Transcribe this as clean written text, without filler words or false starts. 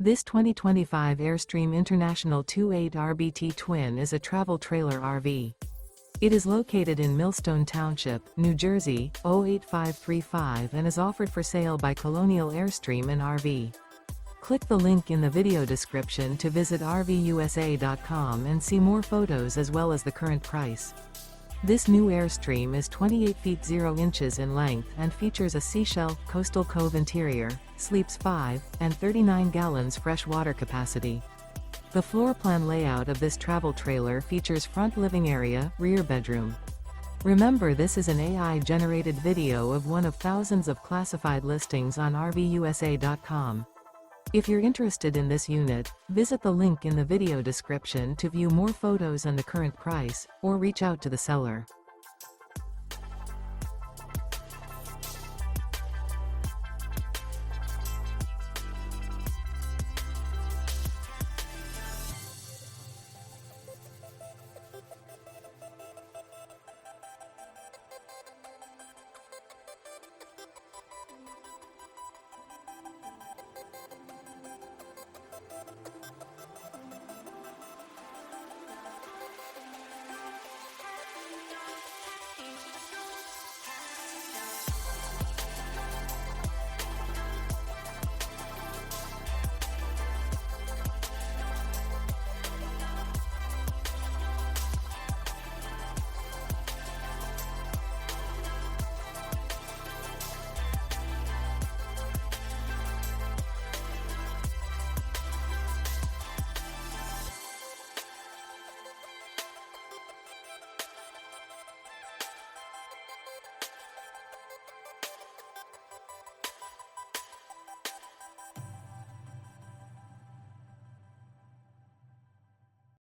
This 2025 Airstream International 2.8 RBT Twin is a travel trailer RV. It is located in Millstone Township, New Jersey, 08535 and is offered for sale by Colonial Airstream RV. Click the link in the video description to visit RVUSA.com and see more photos as well as the current price. This new Airstream is 28 feet 0 inches in length and features a Seashell, coastal cove interior, sleeps 5, and 39 gallons fresh water capacity. The floor plan layout of this travel trailer features front living area, rear bedroom. Remember, this is an AI-generated video of one of thousands of classified listings on RVUSA.com. If you're interested in this unit, visit the link in the video description to view more photos and the current price, or reach out to the seller.